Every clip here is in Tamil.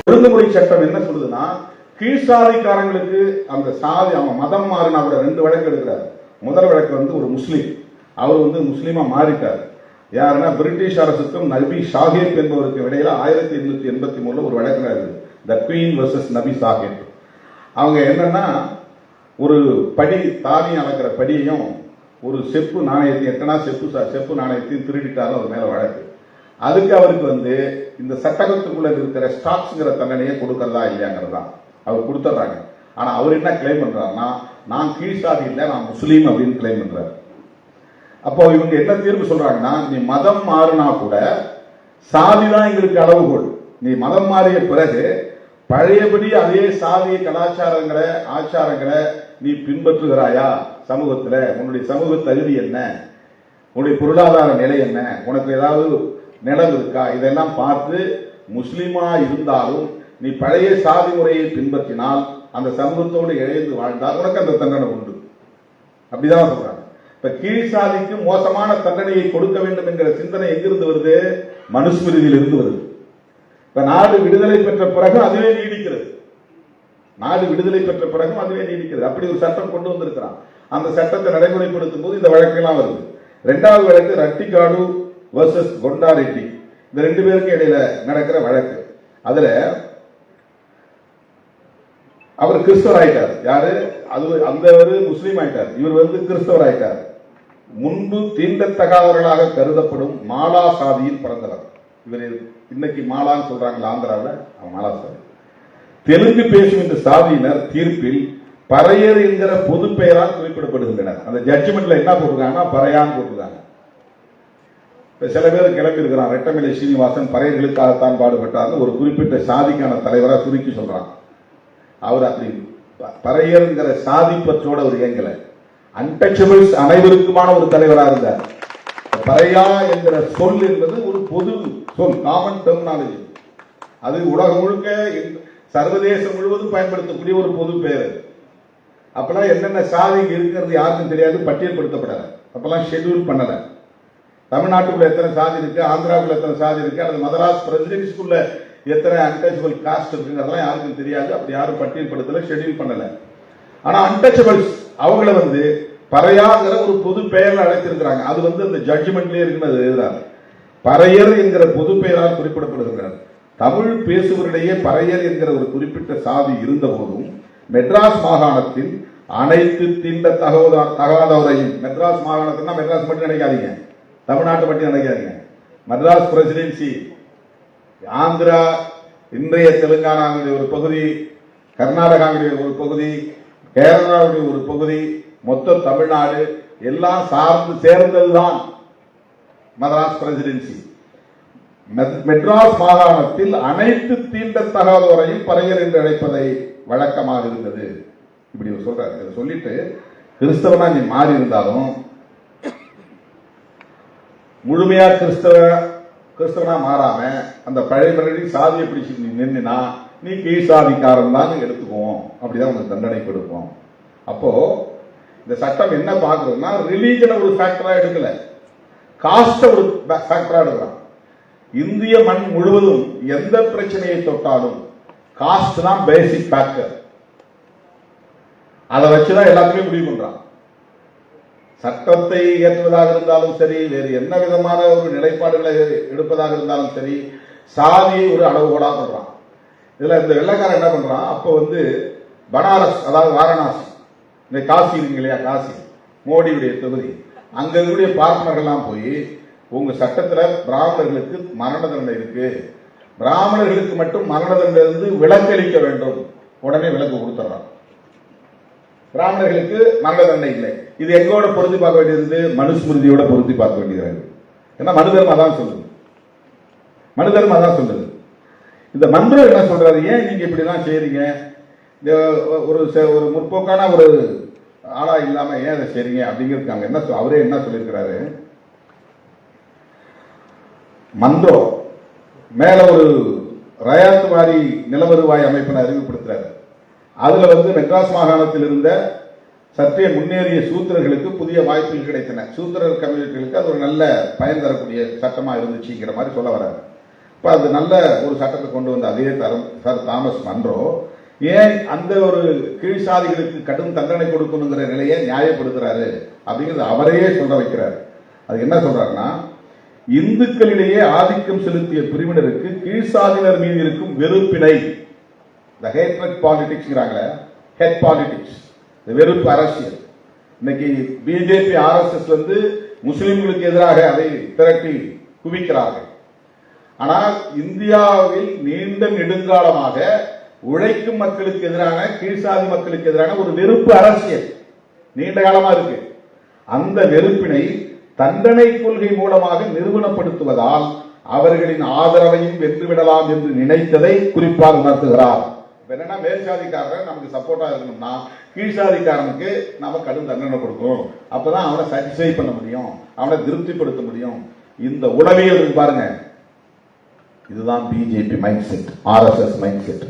ஒழுங்குமுறை சட்டம் என்ன சொல்லுதுன்னா, கீழ்சாதிக்காரங்களுக்கு அந்த சாதி அவன் மதம் மாறின அவரை 2 வழக்கு எடுக்கிறார். முதல் வழக்கு வந்து ஒரு முஸ்லீம், அவர் வந்து முஸ்லீமா மாறிட்டார். யாருன்னா பிரிட்டிஷ் அரசுக்கும் நபி சாஹிப் என்பவருக்கு இடையில 1883 ஒரு வழக்கு இருக்குது, த குவீன் வெர்சஸ் நபி சாஹிப். அவங்க என்னன்னா, ஒரு படி தானி அளக்கிற படியையும் ஒரு செப்பு நாணயத்தையும், எட்டனா செப்பு நாணயத்தையும் திருடிட்டாலும் அவர் மேல வழக்கு. அதுக்கு அவருக்கு வந்து இந்த சட்டகத்துக்குள்ள இருக்கிற ஸ்டாக்ஸ்ங்கிற தண்டனையை கொடுக்கறதா இல்லையாங்கிறதா அவர் கொடுத்துட்றாங்க. ஆனா அவர் என்ன கிளைம் பண்றாருன்னா, நான் கீழ்சாதி இல்லை, நான் முஸ்லீம் அப்படின்னு கிளைம் பண்றாரு. அப்போ இவங்க என்ன தீர்ப்பு சொல்றாங்கன்னா, நீ மதம் மாறினா கூட சாதி தான் எங்களுக்கு அளவுகோல். நீ மதம் மாறிய பிறகு பழையபடி அதே சாதிய கலாச்சாரங்களை ஆச்சாரங்களை நீ பின்பற்றுகிறாயா சமூகத்துல? உன்னுடைய சமூக தகுதி என்ன? உன்னுடைய பொருளாதார நிலை என்ன? உனக்கு ஏதாவது நிலம் இருக்கா? இதெல்லாம் பார்த்து முஸ்லிமா இருந்தாலும் நீ பழைய சாதி முறையை பின்பற்றினால், அந்த சமூகத்தோடு இணைந்து வாழ்ந்தால் உனக்கு அந்த தண்டனை உண்டு. அப்படிதான் சொல்றாங்க. இப்ப கீழ் சாதிக்கு மோசமான தண்டனையை கொடுக்க வேண்டும் என்கிற சிந்தனை எங்கிருந்து வருது? மனுஸ்மிருதியில் இருந்து வருது. இப்ப நாடு விடுதலை பெற்ற பிறகு அதுவே நீடிக்கிறது. நாடு விடுதலை பெற்ற பிறகும் அதுவே நீடிக்கிறது. அப்படி ஒரு சட்டம் கொண்டு வந்திருக்கிறான். அந்த சட்டத்தை நடைமுறைப்படுத்தும் போது இந்த வழக்கெல்லாம் வருது. 2வது வழக்கு ரட்டிக்காடு வர்சஸ் கொண்டா ரெட்டி. இந்த 2 பேருக்கு இடையில நடக்கிற வழக்கு. அதுல அவர் கிறிஸ்தவர் ஆயிட்டார். யாரு? அது அந்த முஸ்லீம் ஆயிட்டார், இவர் வந்து கிறிஸ்தவர் ஆயிட்டார். முன்பு தீண்டத்தகாதவர்களாக கருதப்படும் மாலா சாதியில் பிறந்தவர் இவர். இன்னைக்கு மாலான்னு சொல்றாங்களா ஆந்திராவில், மாலா சாதி. தெலுங்கு பேசும் இந்த சாதியினர் தீர்ப்பில் பறையர் என்கிற பொது பெயரால் குறிப்பிடப்படுகின்றனர். அந்த ஜட்ஜ்மெண்ட்ல என்ன போட்டிருக்காங்கன்னா, பறையான்னு போட்டிருக்காங்க. சில பேர் கிளம்பி இருக்கிறான், ரெட்டமலை சீனிவாசன் பறையர்களுக்காகத்தான் பாடுபட்டார் ஒரு குறிப்பிட்ட சாதிக்கான தலைவரா சுருக்கி சொல்றான். அவர் அப்படி பறையர்ங்கிற சாதி பற்றோட ஒரு இயங்கல, அன்டச்சபிள்ஸ் அனைவருக்குமான ஒரு தலைவராக இருந்தார். பறையா என்கிற சொல் என்பது ஒரு பொது சொல், காமன் டெர்மினாலஜி. அது உலகம் முழுக்க சர்வதேசம் முழுவதும் பயன்படுத்தக்கூடிய ஒரு பொது பெயர். அப்பெல்லாம் என்னென்ன சாதி இருக்கிறது யாருக்கும் தெரியாது, பட்டியல்படுத்தப்படல. அப்பெல்லாம் ஷெட்யூல் பண்ணல. தமிழ்நாட்டுக்குள்ள எத்தனை சாதி இருக்கு, ஆந்திராவுக்குள்ள எத்தனை சாதி இருக்கு, அல்லது மதராஸ் பிரசிடென்சிக்குள்ள எத்தனை அன்டச்சபிள் காஸ்ட் இருக்குங்கிறதெல்லாம் யாருக்கும் தெரியாது. அப்படி யாரும் பட்டியல்படுத்தல, ஷெட்யூல் பண்ணல. ஆனா அன்டச்சபிள்ஸ் அவங்கள வந்து பறையாங்கிற ஒரு பொது பெயர்ல அழைத்திருக்கிறாங்க. அது வந்து அந்த ஜட்ஜ்மெண்ட்லயே இருக்கிறது எழுதுறாங்க. பறையர் என்கிற பொது பெயரால் குறிப்பிடப்படுகிறார். தமிழ் பேசுவரிடையே பறையர் என்கிற ஒரு குறிப்பிட்ட சாதி இருந்த போதும் மெட்ராஸ் மாகாணத்தில் அனைத்து தீண்ட தகாதவரையும், மெட்ராஸ் மாகாணத்தினா மெட்ராஸ் மட்டும் நினைக்காதீங்க, தமிழ்நாட்டை மட்டும் நினைக்காதீங்க. மெட்ராஸ் பிரசிடென்சி, ஆந்திரா, இன்றைய தெலுங்கானாவுடைய ஒரு பகுதி, கர்நாடகாவுடைய ஒரு பகுதி, கேரளாவுடைய ஒரு பகுதி, மொத்த தமிழ்நாடு எல்லாம் சார்ந்து சேர்ந்ததுதான் மதராஸ் பிரசிடென்சி. மெட்ராஸ் மாகாணத்தில் அனைத்து தீண்டத்தகாதவரையும் பறையர் என்று அழைப்பதை வழக்கமாக இருந்தது. இப்படி சொல்றாரு. சொல்லிட்டு கிறிஸ்தவனா நீ மாறி இருந்தாலும் முழுமையா கிறிஸ்தவனா மாறாம அந்த பழைய சாதியை பிடிச்சி நீ நின்னா நீ கீழ் சாதிக்காரன் தான் எடுத்துக்குவோம். அப்படிதான் உனக்கு தண்டனை கொடுப்போம். அப்போ இந்த சட்டம் என்ன பாக்குறதுன்னா, ரிலீஜனை ஒரு ஃபேக்டரா எடுக்கல, காஸ்ட ஒரு ஃபேக்டரா எடுக்கிறான். இந்திய மண் முழுவதும் எந்த பிரச்சனையை தொட்டாலும் காஸ்ட் தான் பேசிக் ஃபேக்டர். அதை வச்சுதான் எல்லாத்தையும் முடிவு பண்றான். சட்டத்தை இயற்றுவதாக இருந்தாலும் சரி, வேறு என்ன விதமான ஒரு நிலைப்பாடுகளை எடுப்பதாக இருந்தாலும் சரி, சாதியை ஒரு அளவுகோலா பண்றான். இதுல இந்த வெள்ளக்காரன் என்ன பண்றான், அப்போ வந்து பனாரஸ், அதாவது வாரணாசி, இந்த காசி இருக்கு இல்லையா, காசி மோடியுடைய தொகுதி, அங்க இருக்கக்கூடிய பார்ப்பனர்கள்லாம் போய் உங்க சட்டத்துல பிராமணர்களுக்கு மரண தண்டனை இருக்கு, பிராமணர்களுக்கு மட்டும் மரண தண்டனை இருந்து விலக்களிக்க வேண்டும், உடனே விலக்கு கொடுத்துறான். பிராமணர்களுக்கு மரண தண்டனை இல்லை. இது எங்கோட பொருத்தி பார்க்க வேண்டியது? மனுஸ்மிருதியோட பொருத்தி பார்க்க வேண்டியது. ஏன்னா மனுதர்மம் அதான் சொல்லுது. மனுதர்மம் அதான் சொல்லுது. இந்த மன்றம் என்ன சொல்றாரு, ஏன் நீங்க இப்படிலாம் செய்றீங்க, ஒரு முற்போக்கான ஒரு ஆளா இல்லாம ஏன் அதை செய்றீங்க அப்படிங்கிறது என்ன அவரே என்ன சொல்லியிருக்கிறாரு, மன்றம் மேல ஒரு ரயாத் வாரி நிலவருவாய் அமைப்பினை அறிமுகப்படுத்துறாரு. அதுல வந்து மெட்ராஸ் மாகாணத்தில் இருந்த சற்றே முன்னேறிய சூத்திரர்களுக்கு புதிய வாய்ப்புகள் கிடைத்தன. சூத்திரர் கம்யூனிட்டிகளுக்கு அது ஒரு நல்ல பயன் தரக்கூடிய சட்டமா இருந்துச்சுங்கிற மாதிரி சொல்ல வர்றாரு. அது நல்ல ஒரு சட்டத்தை கொண்டு வந்த அதே சார் தாமஸ் மன்றோ ஏன் அந்த ஒரு கீழ் சாதிகளுக்கு கடும் தண்டனை கொடுக்கணுங்கிற நிலையை நியாயப்படுத்துறாரு அப்படிங்கிறது அவரையே சொல்ல வைக்கிறார். அது என்ன சொல்றாருன்னா, இந்துக்களிடையே ஆதிக்கம் செலுத்திய பிரிவினருக்கு கீழ்சாதியினர் மீது இருக்கும் வெறுப்பினை, இந்த ஹேட்ரட் பாலிடிக்ஸ்ங்கிறாங்களே, ஹெட் பாலிடிக்ஸ், வெறுப்பு அரசியல். இன்னைக்கு பிஜேபி RSS வந்து முஸ்லிம்களுக்கு எதிராக அதை திரட்டி குவிக்கிறார்கள். ஆனால் இந்தியாவில் நீண்ட நெடுங்காலமாக உழைக்கும் மக்களுக்கு எதிரான, கீழ்சாதி மக்களுக்கு எதிரான ஒரு வெறுப்பு அரசியல் நீண்ட காலமா இருக்கு. அந்த வெறுப்பினை தண்டனை கொள்கை மூலமாக நிறுவனப்படுத்துவதால் அவர்களின் ஆதரவையும் வென்றுவிடலாம் என்று நினைத்ததை குறிப்பாக உணர்த்துகிறார். என்னன்னா, மேல்சாதிக்காரர் நமக்கு சப்போர்ட்டா இருக்கணும்னா கீழ்சாதிக்காரனுக்கு நாம கடும் தண்டனை கொடுக்கணும். அப்பதான் அவனை சாட்டிஸ்ஃபை பண்ண முடியும், அவனை திருப்திப்படுத்த முடியும். இந்த உளவியல் பாருங்க, இதுதான் BJP mind set, RSS mind set.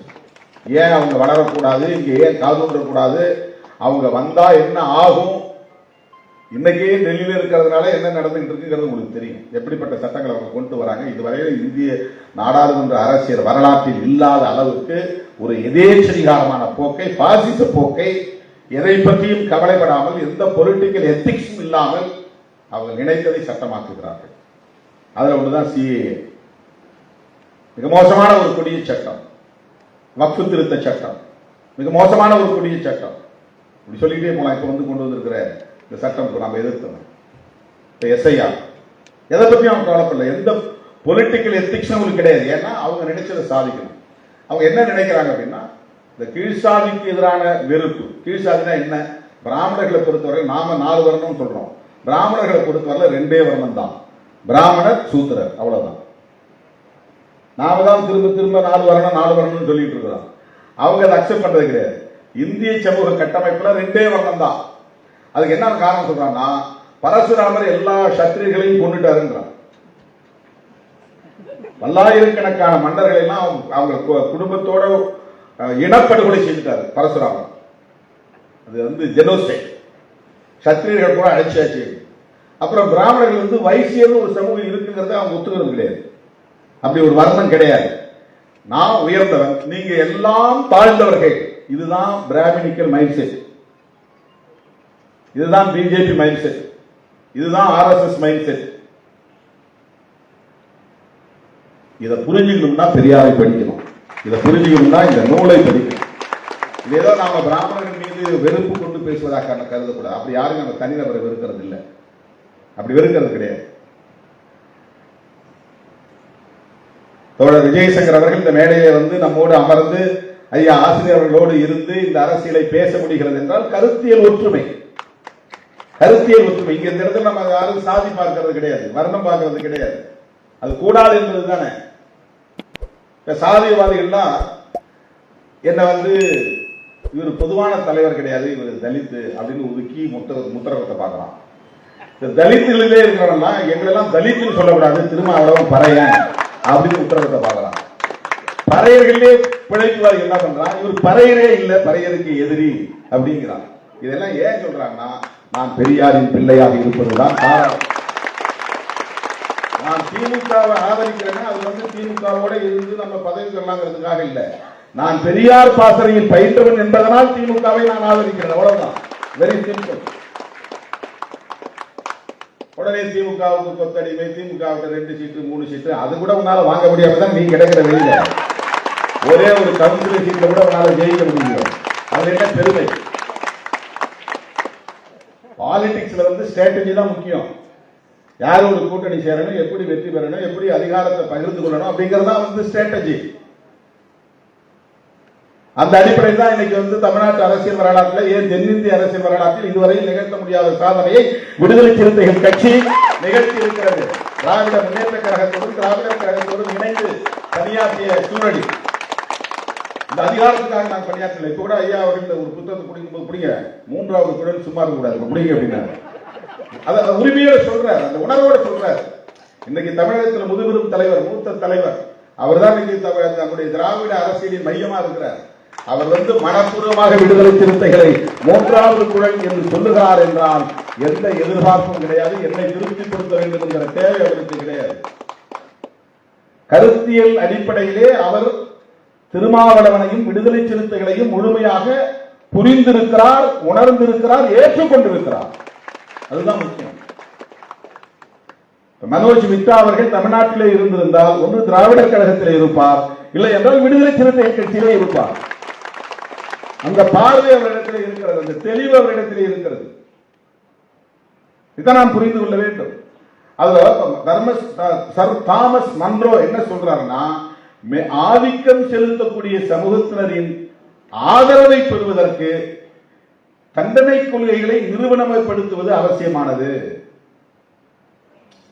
ஏன் அவங்க வளரக்கூடாது, இங்க ஏன் காதுன்றக்கூடாது, அவங்க வந்தா என்ன ஆகும், இன்னைக்கே டெல்லியில இருக்கிறதுனால என்ன நடந்துகிட்டு இருக்குங்கிறது உங்களுக்கு தெரியும். எப்படிப்பட்ட சட்டங்களை அவங்க கொண்டு வராங்க. இதுவரையில் இந்திய நாடாளுமன்ற அரசியல் வரலாற்றில் இல்லாத அளவுக்கு ஒரு எதேச்சதிகாரமான போக்கை, பாசிச போக்கை, எதை பற்றியும் கவலைப்படாமல், எந்த பொலிட்டிக்கல் எத்திக்ஸும் இல்லாமல் அவங்க நினைத்ததை சட்டமாக்குகிறார்கள். அதுல ஒன்றுதான் CAA. மிக மோசமான ஒரு கொடிய சட்டம், வக்ஃபு திருத்த சட்டம், மிக மோசமான ஒரு கொடிய சட்டம். இப்படி சொல்லிட்டே போலாம். இப்ப வந்து கொண்டு வந்திருக்கிற இந்த சட்டம் நம்ம எதிர்த்தோம். SIR எதை பத்தி அவங்க கவலைப்படல, எந்த பொலிட்டிக்கல் எத்திக்ஸும் அவங்களுக்கு கிடையாது. ஏன்னா அவங்க நினைச்சதை சாதிக்கணும். அவங்க என்ன நினைக்கிறாங்க அப்படின்னா, இந்த கீழ்சாதிக்கு எதிரான வெறுப்பு. கீழ்சாதினா என்ன? பிராமணர்களை பொறுத்தவரை நாம 4 வர்ணம் சொல்றோம், பிராமணர்களை பொறுத்தவரை 2 வர்ணம் தான், பிராமணர் சூத்திரர், அவ்வளவுதான். நாம தான் திரும்ப திரும்ப 4 வர்ணம் சொல்லிட்டு இருக்கிறோம். அவங்க அதை அக்செப்ட் பண்றது கிடையாது. இந்திய சமூக கட்டமைப்புல 2 வர்ணம் தான். அதுக்கு என்ன காரணம் சொல்றாங்கன்னா, பரசுராமர் எல்லா சத்திரியர்களையும் கொண்டுட்டாருன்றான். பல்லாயிரக்கணக்கான மன்னர்களை எல்லாம் அவங்க குடும்பத்தோட இனப்படுகொலை செய்துட்டாரு பரசுராமர். அது வந்து ஜெனோசைட். சத்திரியர்கள் கூட அழைச்சாச்சு. அப்புறம் பிராமணர்கள் வந்து வைசியர் ஒரு சமூகம் இருக்குங்கிறத அவங்க ஒத்துக்கிறது கிடையாது. அப்படி ஒரு வர்ணம் கிடையாது. நான் உயர்ந்தவன், நீங்க எல்லாம் தாழ்ந்தவர்கள். இதுதான் பிராமணிக்கல் மைண்ட் செட், இதுதான் பிஜேபி மைண்ட் செட், இதுதான் RSS மைண்ட் செட். இதை புரிஞ்சுக்கணும்னா பெரியாரை படிக்கணும், இதை புரிஞ்சுக்கணும்னா இந்த நூலை படிக்கணும். இது ஏதோ நாம பிராமணர்கள் மீது வெறுப்பு கொண்டு பேசுவதாக கருதக்கூடாது. அப்படி யாரும் நம்ம தனிநபரை வெறுக்கிறது இல்லை, அப்படி வெறுக்கிறது கிடையாது. தோழர் விஜயசங்கர் அவர்கள் இந்த மேடையை வந்து நம்மோடு அமர்ந்து ஐயா ஆசிரியர்களோடு இருந்து இந்த அரசியலை பேச முடிகிறது என்றால் கருத்தியல் ஒற்றுமை, கருத்தியல் ஒற்றுமை. இங்க இந்த இடத்துல நம்ம யாரும் சாதி பார்க்கிறது கிடையாது, வர்ணம் பார்க்கிறது கிடையாது. அது கூடாது என்பது தானே. சாதியவாதிகள்லாம் என்ன வந்து இவர் பொதுவான தலைவர் கிடையாது, இவர் தலித்து அப்படின்னு ஒதுக்கி முத்திரத்தை பார்க்கலாம். இந்த தலித்துகளிலே இருக்கிறவெல்லாம் எங்களெல்லாம் தலித்துன்னு சொல்லக்கூடாது, திருமாவளவன் பறையன் அப்படின்னு உத்தரவத்தை பார்க்கலாம். பறையர்களே பிழைப்புவாதி என்ன பண்றான், இவர் பறையரே இல்லை, பறையருக்கு எதிரி அப்படிங்கிறான். இதெல்லாம் ஏன் சொல்றாங்கன்னா, நான் பெரியாரின் பிள்ளையாக இருப்பதுதான் காரணம். நான் திமுகவை ஆதரிக்கிறேன்னா அது வந்து திமுகவோட இருந்து நம்ம பதவி பெறலாங்கிறதுக்காக இல்லை. நான் பெரியார் பாசறையில் பயின்றவன் என்பதனால் திமுகவை நான் ஆதரிக்கிறேன், அவ்வளவுதான். Very simple. உடனே திமுகவுக்கு கொத்தடிமை, திமுகவுக்கு 2 சீட்டு 3 சீட்டு, அது கூட உன்னால வாங்க முடியாமதான் நீ கிடைக்கிற வெளியில ஒரே ஒரு கவுன்சிலர் சீட்ல கூட உன்னால ஜெயிக்க முடியும். அது என்ன பெருமை? பாலிடிக்ஸ்ல வந்து ஸ்ட்ராட்டஜி தான் முக்கியம். யாரோட கூட்டணி சேரணும், எப்படி வெற்றி பெறணும், எப்படி அதிகாரத்தை பகிர்ந்து கொள்ளணும் அப்படிங்கறதா வந்து ஸ்ட்ராட்டஜி. அந்த அடிப்படையில் தான் இன்னைக்கு வந்து தமிழ்நாட்டு அரசியல் வரலாற்றில், ஏன் தென்னிந்திய அரசியல் வரலாற்றில் இதுவரையில் நிகழ்த்த முடியாத சாதனையை விடுதலை சிறுத்தைகள் கட்சி நிகழ்த்தி இருக்கிறது. திராவிட முன்னேற்ற கழகத்தோடு திராவிடர் கழகத்தோடு இணைந்து பணியாற்றிய சூழலி. இந்த அதிகாரத்துக்காக நான் பணியாற்றல. இப்ப கூட ஐயா அவர்கள் ஒரு புத்தகத்தை பிடிக்கும்போது பிடிங்க, 3வது குரல் சும்மா இருக்கக்கூடாது, பிடிங்க அப்படின்னா அதை உரிமையோட சொல்றாரு, அந்த உணர்வோட சொல்றாரு. இன்னைக்கு தமிழகத்தில் முதுபெரும் தலைவர், மூத்த தலைவர், அவர் தான் இன்னைக்கு நம்முடைய திராவிட அரசியலின் மையமா இருக்கிறார். அவர் வந்து மனப்பூர்வமாக விடுதலை சிறுத்தைகளை 3வது குரல் என்று சொல்லுகிறார் என்றால் எந்த எதிர்பார்ப்பும் கிடையாது, என்னை திருப்திப்படுத்த வேண்டும் என்கிற தேவை அவருக்கு கிடையாது. கருத்தியல் அடிப்படையிலே அவர் திருமாவளவனையும் விடுதலை சிறுத்தைகளையும் முழுமையாக புரிந்திருக்கிறார், உணர்ந்திருக்கிறார், ஏற்றுக்கொண்டிருக்கிறார். அதுதான் முக்கியம். மனோஜ் மித்ரா அவர்கள் தமிழ்நாட்டிலே இருந்திருந்தால் ஒன்று திராவிடர் கழகத்திலே இருப்பார், இல்லை என்றால் விடுதலை சிறுத்தை கட்சியிலே இருப்பார். அந்த பார்வை அவரிடத்திலே இருக்கிறது, அந்த தெளிவு அவரிடத்திலே இருக்கிறது. இதை நாம் புரிந்து கொள்ள வேண்டும். அதுல சர் தாமஸ் மன்றோ என்ன சொல்றாருன்னா, ஆதிக்கம் செலுத்தக்கூடிய சமூகத்தினரின் ஆதரவை பெறுவதற்கு தண்டனை கொள்கைகளை நிறுவனமயப்படுத்துவது அவசியமானது.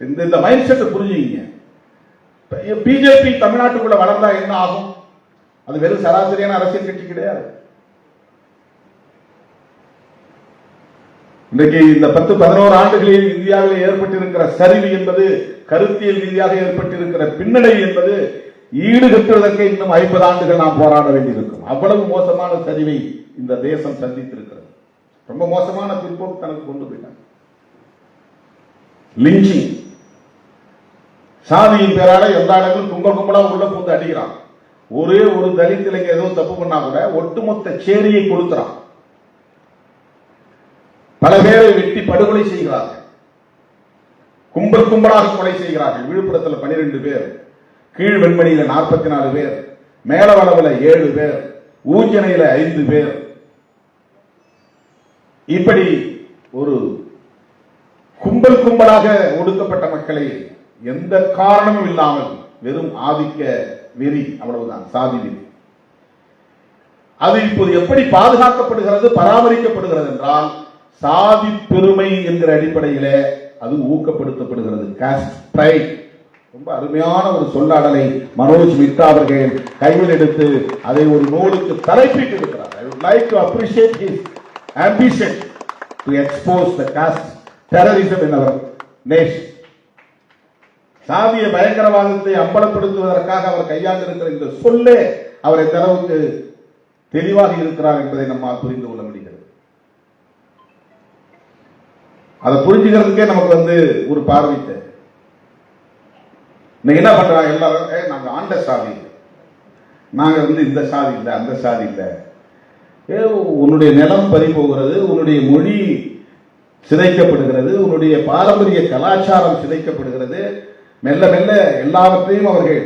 இந்த மைண்ட் செட்டை புரிஞ்சுங்க. பிஜேபி தமிழ்நாட்டுக்குள்ள வளர்ந்தா என்ன ஆகும்? அது வெறும் சராசரியான அரசியல் கட்சி கிடையாது. இன்றைக்கு இந்த 10-11 ஆண்டுகளில் இந்தியாவில் ஏற்பட்டிருக்கிற சரிவு என்பது, கருத்தியல் ரீதியாக ஏற்பட்டிருக்கிற பின்னடைவு என்பது ஈடுகட்டுவதற்கு இன்னும் 50 ஆண்டுகள் நாம் போராட வேண்டியிருக்கும். அவ்வளவு மோசமான சரிவை இந்த தேசம் சந்தித்திருக்கிறது. ரொம்ப மோசமான பிற்போக்கு தனக்கு கொண்டு போயிட்டாங்க. லிஞ்சிங், சாதியின் பேரால எல்லா இடங்களும் கும்பல் கும்பலா உள்ள பூந்து அடிக்கிறான். ஒரே ஒரு தலித் இளைஞர் ஏதோ தப்பு பண்ணா கூட ஒட்டுமொத்த சேரியை கொடுக்கிறான். பல பேரை வெட்டி படுகொலை செய்கிறார்கள், கும்பல் கும்பலாக கொலை செய்கிறார்கள். விழுப்புரத்தில் 12 பேர், கீழ் வெண்மணியில 44 பேர், மேலவளவுல 7 பேர், ஊஞ்சனையில 5 பேர். இப்படி ஒரு கும்பல் கும்பலாக ஒடுக்கப்பட்ட மக்களை எந்த காரணமும் இல்லாமல் வெறும் ஆதிக்க வெறி, அவ்வளவுதான், சாதி வெறி. அது இப்போது எப்படி பாதுகாக்கப்படுகிறது, பராமரிக்கப்படுகிறது என்றால் சாதி பெருமை என்கிற அடிப்படையிலே அது ஊக்கப்படுத்தப்படுகிறது. காஸ்ட் பிரைட், ரொம்ப அருமையான ஒரு சொல்லாடலை மனோஜ் மித்ரா அவர்கள் கையில் எடுத்து அதை ஒரு நூலுக்கு தலைப்பிட்டு இருக்கிறார். I would like to appreciate his ambition to expose the caste terrorism in our nation. சாதிய பயங்கரவாதத்தை அம்பலப்படுத்துவதற்காக அவர் கையாண்டிருக்கிற இந்த சொல்லே அவர் எந்த அளவுக்கு தெளிவாக இருக்கிறார் என்பதை நம்மால் புரிந்து கொள்ள முடிகிறது. அதை புரிஞ்சுக்கிறதுக்கே நமக்கு ஒரு பார்வை தேவை. இன்னைக்கு என்ன பண்றாங்க எல்லாரும், நாங்க ஆண்ட சாதி, நாங்க இந்த சாதி இல்லை, அந்த சாதி இல்லை. உன்னுடைய நிலம் பறி போகிறது, உன்னுடைய மொழி சிதைக்கப்படுகிறது, உன்னுடைய பாரம்பரிய கலாச்சாரம் சிதைக்கப்படுகிறது. மெல்ல மெல்ல எல்லாவற்றையும் அவர்கள்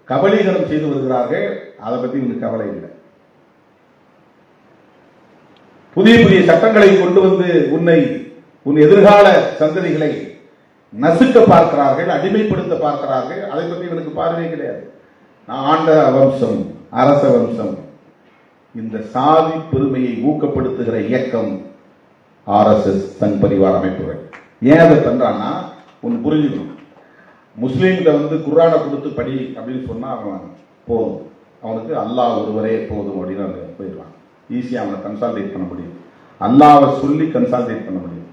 கபலீகரம் செய்து வருகிறார்கள். அதை பற்றி உங்களுக்கு கவலை இல்லை. புதிய புதிய சட்டங்களை கொண்டு வந்து உன் எதிர்கால சந்ததிகளை நசுக்க பார்க்கிறார்கள், அடிமைப்படுத்த பார்க்கிறார்கள். அதை பற்றி இவனுக்கு பார்வை கிடையாது. நான் ஆண்ட வம்சம், அரச வம்சம். இந்த சாதி பெருமையை ஊக்கப்படுத்துகிற இயக்கம் RSS சங் பரிவார அமைப்புகள். ஏன் அதை பண்றான்னா, ஒன்று புரிஞ்சுக்கணும். முஸ்லீம்ல குர்ஆனை கொடுத்து படி அப்படின்னு சொன்னா அவன் போதும், அவனுக்கு அல்லாஹ் ஒருவரே போதும் அப்படின்னு போயிடுவான். ஈஸியா அவனை கன்சால்டேட் பண்ண முடியும். அல்லாஹ்வை சொல்லி கன்சால்டேட் பண்ண முடியும்,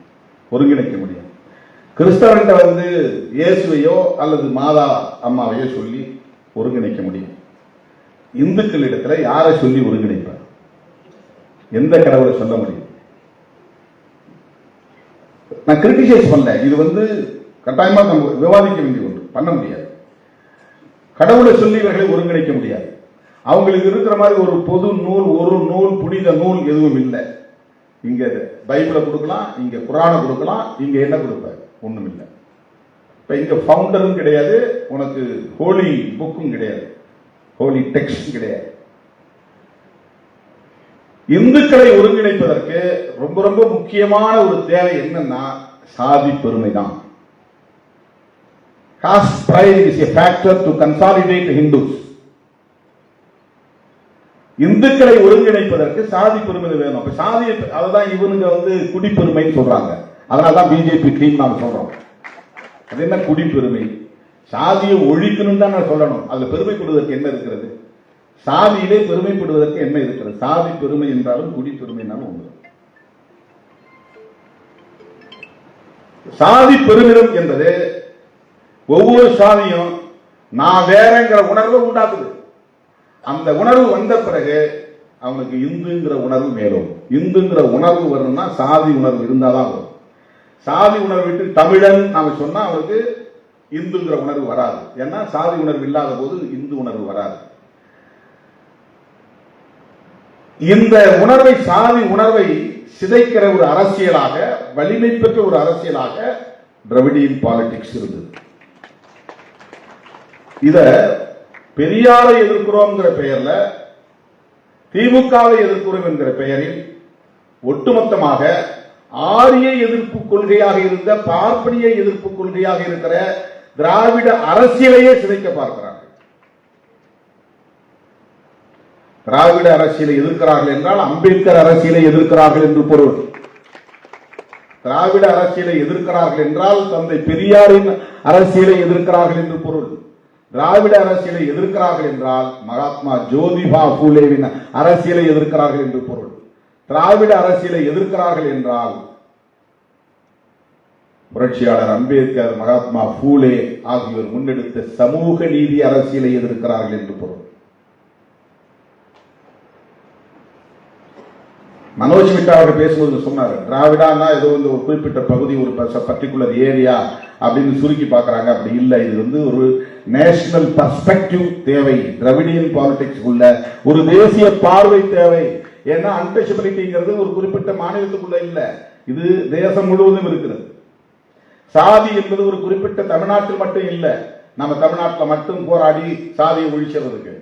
ஒருங்கிணைக்க முடியும். கிறிஸ்தவன்கிட்ட இயேசுவையோ அல்லது மாதா அம்மாவையோ சொல்லி ஒருங்கிணைக்க முடியும். இந்துக்களிடத்துல யாரை சொல்லி ஒருங்கிணைப்பார்? எந்த கடவுளை சொல்ல முடியும்? நான் கிரிட்டிசைஸ் பண்ணல, இது கட்டாயமா நம்ம விவாதிக்க வேண்டிய ஒன்று, பண்ண முடியாது. கடவுளை சொல்லி இவர்களை ஒருங்கிணைக்க முடியாது. அவங்களுக்கு இருக்கிற மாதிரி ஒரு பொது நூல், ஒரு நூல், புனித நூல் எதுவும் இல்லை. இங்க பைபிளை கொடுக்கலாம், இங்க குர்ஆனை கொடுக்கலாம், இங்க என்ன கொடுப்ப? ஒண்ணும் இல்லை. இப்ப இங்க ஃபவுண்டரும் கிடையாது, உனக்கு ஹோலி புக்கும் கிடையாது, ஹோலி டெக்ஸ்ட் கிடையாது. இந்துக்களை ஒருங்கிணைப்பதற்கு ரொம்ப ரொம்ப முக்கியமான ஒரு தேவை என்னன்னா சாதி பெருமை தான். Caste pride is a factor to consolidate Hindus. இந்துக்களை ஒருங்கிணைப்பதற்கு சாதி பெருமை வேணும். அப்ப சாதி, அதுதான் இவனுங்க குடிப்பெருமைன்னு சொல்றாங்க. அதனாலதான் பிஜேபி டீம் நாம சொல்றோம். அது என்ன குடிப்பெருமை? சாதியை ஒழிக்கணும் தான் நான் சொல்லணும். அதுல பெருமைப்படுவதற்கு என்ன இருக்கிறது? சாதியிலே பெருமைப்படுவதற்கு என்ன இருக்கிறது? சாதி பெருமை என்றாலும் குடிப்பெருமைனாலும் ஒன்று. சாதி பெருமிதம் என்பது ஒவ்வொரு சாதியும் நான் வேறங்கிற உணர்வை உண்டாக்குது. அந்த உணர்வு வந்த பிறகு அவனுக்கு இந்துங்கிற உணர்வு மேலும். இந்துங்கிற உணர்வு வரணும்னா சாதி உணர்வு இருந்தாதான் வரும். சாதி உணர்வு விட்டு தமிழன் நாம சொன்னா அவனுக்கு இந்துங்கிற உணர்வு வராது. ஏன்னா சாதி உணர்வு இல்லாத போது இந்து உணர்வு வராது. இந்த உணர்வை, சாதி உணர்வை சிதைக்கிற ஒரு அரசியலாக, வலிமை பெற்ற ஒரு அரசியலாக திராவிடியன் பாலிடிக்ஸ் இருந்தது. இத பெரியாரை எதிர்க்கிறோம் பெயர்ல, திமுகவை எதிர்க்கிறோம் என்கிற பெயரில் ஒட்டுமொத்தமாக ஆரிய எதிர்ப்பு கொள்கையாக இருந்த, பார்ப்பனிய எதிர்ப்பு கொள்கையாக இருக்கிற திராவிட அரசியலையே சிதைக்க பார்க்கிறார்கள். திராவிட அரசியலை எதிர்க்கிறார்கள் என்றால் அம்பேத்கர் அரசியலை எதிர்க்கிறார்கள் என்று பொருள். திராவிட அரசியலை எதிர்க்கிறார்கள் என்றால் தந்தை பெரியாரின் அரசியலை எதிர்க்கிறார்கள் என்று பொருள். திராவிட அரசியலை எதிர்க்கிறார்கள் என்றால் மகாத்மா ஜோதிபா பூலேவின் அரசியலை எதிர்க்கிறார்கள் என்று பொருள். திராவிட அரசியலை எதிர்க்கிறார்கள் என்றால் புரட்சியாளர் அம்பேத்கர், மகாத்மா பூலே ஆகியோர் முன்னெடுத்த சமூக நீதி அரசியலை எதிர்க்கிறார்கள் என்று பொருள். மனோஜ் மிட்டா அவர்கள் பேசும்போது சொன்னார், திராவிடான்னா ஏதோ ஒரு குறிப்பிட்ட பகுதி, ஒரு பர்டிகுலர் ஏரியா அப்படின்னு சுருக்கி பார்க்கறாங்க. அப்படி இல்லை. இது ஒரு நேஷனல் பர்ஸ்பெக்டிவ் தேவை. திராவிடியன் பாலிடிக்ஸ் உள்ள ஒரு தேசிய பார்வை தேவை. ஏன்னா அன்டச்சபிலிட்டிங்கிறது ஒரு குறிப்பிட்ட மாநிலத்துக்குள்ள இல்ல, இது தேசம் முழுவதும் இருக்கிறது. சாதி என்பது ஒரு குறிப்பிட்ட தமிழ்நாட்டில் மட்டும் இல்ல, நம்ம தமிழ்நாட்டில் மட்டும் போராடி சாதியை ஒழிச்சதுக்கு.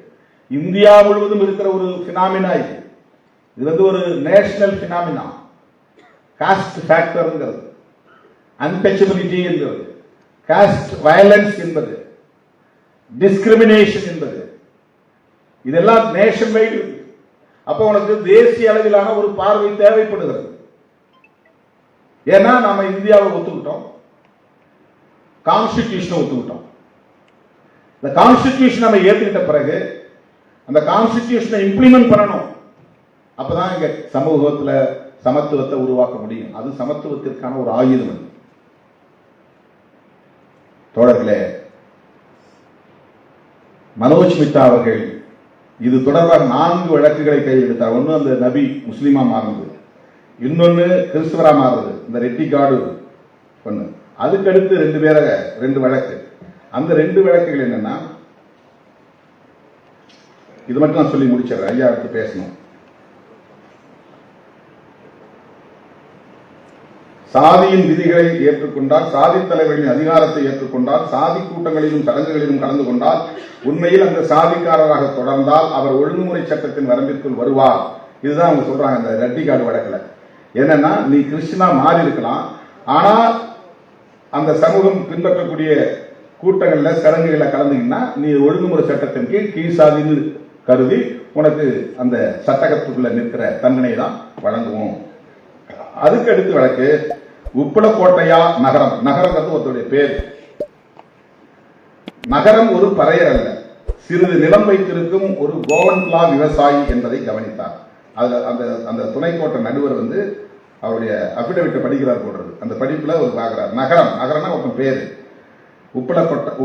இந்தியா முழுவதும் இருக்கிற ஒரு பினாமினா இது. இது ஒரு நேஷனல் பினாமினா. காஸ்ட் ஃபேக்டர்ங்கிறது, அன்டச்சபிலிட்டி என்பது, காஸ்ட் வயலன்ஸ் என்பது, டிஸ்கிரிமினேஷன் என்பது, இதெல்லாம் நேஷன் வைடு. அப்ப உனக்கு தேசிய அளவிலான ஒரு பார்வை தேவைப்படுகிறது. ஏன்னா நாம இந்தியாவை ஒத்துக்கிட்டோம், கான்ஸ்டிடியூஷனை ஒத்துக்கிட்டோம். இந்த கான்ஸ்டிடியூஷன் நம்ம ஏத்துக்கிட்ட பிறகு அந்த கான்ஸ்டிடியூஷனை இம்ப்ளிமெண்ட் பண்ணணும். அப்பதான் இங்க சமூகத்துல சமத்துவத்தை உருவாக்க முடியும். அது சமத்துவத்திற்கான ஒரு ஆயுதம். தோழர்களே, மனோஜ் மிட்டா அவர்கள் இது தொடர்பாக 4 வழக்குகளை கையில் எடுத்தார். ஒன்னு அந்த நபி முஸ்லிமா மாறுது, இன்னொன்னு கிறிஸ்துவரா மாறுது, இந்த ரெட்டி காடு ஒண்ணு. அதுக்கடுத்து 2 வழக்கு. அந்த 2 வழக்குகள் என்னன்னா, இது மட்டும் நான் சொல்லி முடிச்சிடறேன், ஐயா அடுத்து பேசணும். சாதியின் விதிகளை ஏற்றுக்கொண்டால், சாதி தலைவர்களின் அதிகாரத்தை ஏற்றுக்கொண்டால், சாதி கூட்டங்களிலும் சடங்குகளிலும் கலந்து கொண்டால், உண்மையில் அந்த சாதிக்காரராக தொடர்ந்தால் அவர் ஒழுங்குமுறை சட்டத்தின் வரம்பிற்குள் வருவார். இதுதான் அவங்க சொல்றாங்க அந்த ரெட்டிக்காடு வழக்குல. என்னன்னா, நீ கிறிஸ்டினா மாறி இருக்கலாம், ஆனா அந்த சமூகம் பின்பற்றக்கூடிய கூட்டங்கள்ல சடங்குகளை கலந்துக்கினா நீ ஒழுங்குமுறை சட்டத்தின் கீழ் சாதின்னு கருதி உனக்கு அந்த சட்டகத்துக்குள்ள நிற்கிற தண்டனை தான் வழங்குவோம். அதுக்கு அடுத்து வழக்கு உப்பளக்கோட்டையா நகரம். நகரங்கிறது ஒருத்தருடைய பேர். நகரம் ஒரு பறையர் அல்ல, சிறிது நிலம் வைத்திருக்கும் ஒரு கோவன்லா விவசாயி என்பதை கவனித்தார். அந்த துணைக்கோட்ட நடுவர் அவருடைய அபிடவிட்டை படிக்கிறார் போடுறது. அந்த படிப்புல ஒரு பார்க்கிறார். நகரம், நகரம்னா ஒருத்தன் பேரு.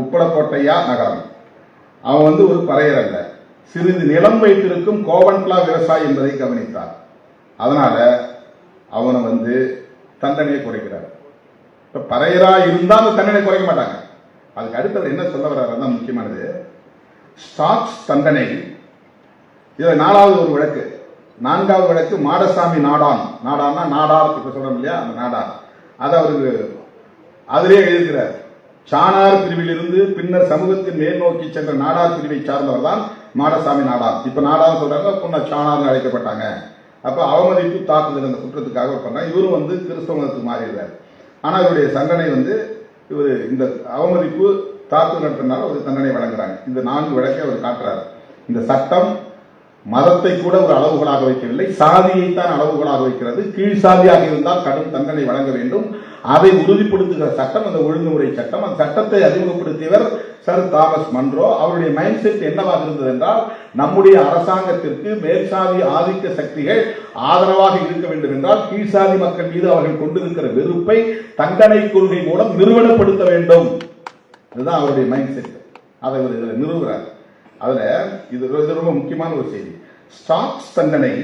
உப்பளக்கோட்டையா நகரம். அவன் ஒரு பறையர் அல்ல, சிறிது நிலம் வைத்திருக்கும் கோவன்லா விவசாயி என்பதை கவனித்தார். அதனால அவனை தண்டனையை குறைக்கிறார். இப்ப பறையரா இருந்தா அந்த தண்டனை குறைக்க மாட்டாங்க. அதுக்கு அடுத்தது என்ன சொல்ல வர்றாரு முக்கியமானது, ஸ்டாக்ஸ் தண்டனை. இதுல 4வது ஒரு வழக்கு. 4வது வழக்கு மாடசாமி நாடான். நாடான்னா நாடார், இப்ப சொல்றோம் இல்லையா, அந்த நாடார். அது அவருக்கு அதிலே எழுதுகிறார். சாணார் பிரிவில் இருந்து பின்னர் சமூகத்தின் மேல் நோக்கி சென்ற நாடார் பிரிவை சார்ந்தவர் தான் மாடசாமி நாடார். இப்ப நாடார் சொல்றாங்க, பொண்ண சாணார்னு அழைக்கப்பட்டாங்க. அப்ப அவமதிப்பு தாக்குதல் அந்த குற்றத்துக்காக பண்ண இவரும் கிறிஸ்தவ மதத்துக்கு மாறிடுறார். ஆனா இவருடைய தண்டனை இவர் இந்த அவமதிப்பு தாக்குதல் நடத்தினால ஒரு தண்டனை வழங்குறாங்க. இந்த 4 வழக்கை அவர் காட்டுறாரு. இந்த சட்டம் மதத்தை கூட ஒரு அளவுகளாக வைக்கவில்லை, சாதியைத்தான் அளவுகளாக வைக்கிறது. கீழ் சாதியாக இருந்தால் கடும் தண்டனை வழங்க வேண்டும். அதை உறுதிப்படுத்துகிற சட்டம் அந்த ஒழுங்குமுறை சட்டம். அந்த சட்டத்தை அறிமுகப்படுத்தியவர் சர் தாமஸ் மன்றோ. அவருடைய மைண்ட் செட் என்னவாக இருந்தது என்றால், நம்முடைய அரசாங்கத்திற்கு மேல்சாதி ஆதிக்க சக்திகள் ஆதரவாக இருக்க வேண்டும் என்றால் கீழ்சாதி மக்கள் மீது அவர்கள் கொண்டிருக்கிற வெறுப்பை தண்டனை கொள்கை மூலம் நிறுவனப்படுத்த வேண்டும். இதுதான் அவருடைய மைண்ட் செட். அதை இதில் நிறுவுகிறார். அதுல இது ரொம்ப முக்கியமான ஒரு செய்தி. ஸ்டாக்ஸ் தண்டனை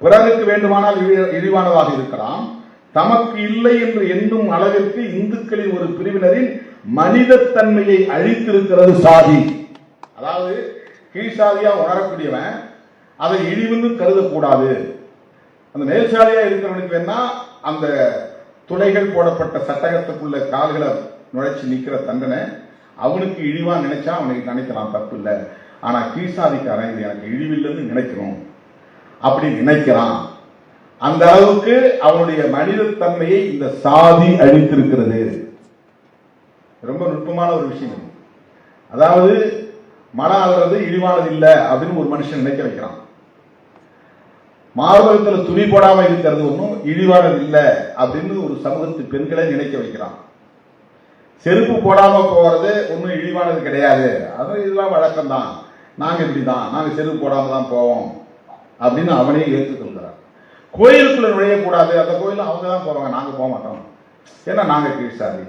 பிறருக்கு வேண்டுமானால் இழிவானதாக இருக்கலாம், தமக்கு இல்லை என்று எண்ணும் அளவிற்கு இந்துக்களின் ஒரு பிரிவினரின் மனிதத்தன்மையை அழித்திருக்கிறது சாதி. அதாவது கீழ்சாதியா உணரக்கூடியவன் அதை இழிவுன்னு கருதக்கூடாது. அந்த மேல்சாதியா இருக்கிறவனுக்கு வேணா அந்த துளைகள் போடப்பட்ட சட்டகத்துக்குள்ள கால்களை நுழைச்சு நிக்கிற தண்டனை அவனுக்கு இழிவா நினைச்சா அவனுக்கு நினைக்கலாம், தப்பு இல்லை. ஆனா கீழ்சாதிக்காரன் இது எனக்கு இழிவில்லைன்னு நினைக்கணும், அப்படி நினைக்கிறான். அந்த அளவுக்கு அவனுடைய மனிதத்தன்மையை இந்த சாதி அழித்திருக்கிறது. ரொம்ப நுட்பமான ஒரு விஷயம். அதாவது மனம் ஆகிறது இழிவானது இல்லை அப்படின்னு ஒரு மனுஷன் நினைக்க வைக்கிறான். மார்பகத்தில் துணி போடாம இருக்கிறது ஒன்றும் இழிவானது இல்லை அப்படின்னு ஒரு சமூகத்து பெண்களை நினைக்க வைக்கிறான். செருப்பு போடாம போறது ஒன்றும் இழிவானது கிடையாது, அது இதெல்லாம் வழக்கம் தான், நாங்க இப்படிதான், நாங்க செருப்பு போடாம தான் போவோம் அப்படின்னு அவனே ஏற்றுக்கொள்கிறார். கோயிலுக்குள்ள நுழையக்கூடாது, அந்த கோயிலும் அவங்க தான் போவாங்க, நாங்க போக மாட்டோம், ஏன்னா நாங்க கீழ்சாதி.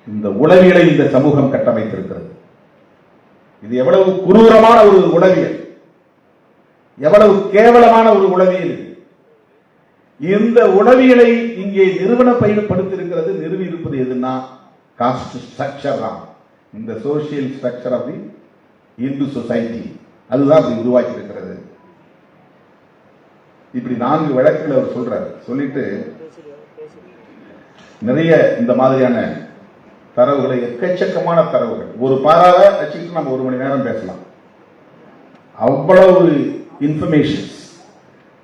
இந்த உளவியலை இந்த சமூகம் கட்டமைத்திருக்கிறது. இது எவ்வளவு குரூரமான ஒரு உளவியல், எவ்வளவு கேவலமான ஒரு உளவியல். இந்த உளவியலை இங்கே நிறுவன பயன்படுத்தியிருக்கிறது. நிறுவி இருப்பது எதுன்னா காஸ்ட் ஸ்ட்ரக்சர் தான், இந்த social structure of the Hindu society, அதுதான் அப்படி உருவாக்கி இருக்கிறது. இப்படி 4 வழக்குகளை அவர் சொல்றாரு. சொல்லிட்டு நிறைய இந்த மாதிரியான தரவுகளை, எக்கச்சக்கமான தரவுகள், ஒரு பாராத வச்சுக்கிட்டு நம்ம 1 மணி நேரம் பேசலாம். அவ்வளவு இன்ஃபர்மேஷன்ஸ்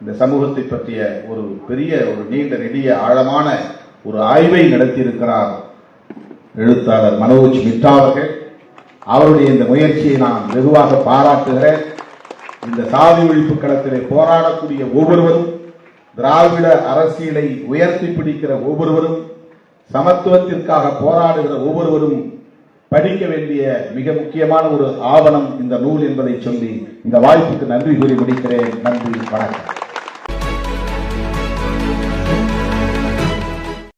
இந்த சமூகத்தை பற்றிய ஒரு பெரிய, ஒரு நீண்ட நெடிய ஆழமான ஒரு ஆய்வை நடத்தியிருக்கிறார் எழுத்தாளர் மனோஜ் மிட்டா அவர்கள். அவருடைய இந்த முயற்சியை நான் வெகுவாக பாராட்டுகிறேன். இந்த சாதி ஒழிப்பு களத்திலே போராடக்கூடிய ஒவ்வொருவரும், திராவிட அரசியலை உயர்த்தி பிடிக்கிற ஒவ்வொருவரும், சமத்துவத்திற்காக போராடுகிற ஒவ்வொருவரும் படிக்க வேண்டிய மிக முக்கியமான ஒரு ஆவணம் இந்த நூல் என்பதை சொல்லி இந்த வாய்ப்புக்கு நன்றி கூறி முடிக்கிறேன். நன்றி, வணக்கம்.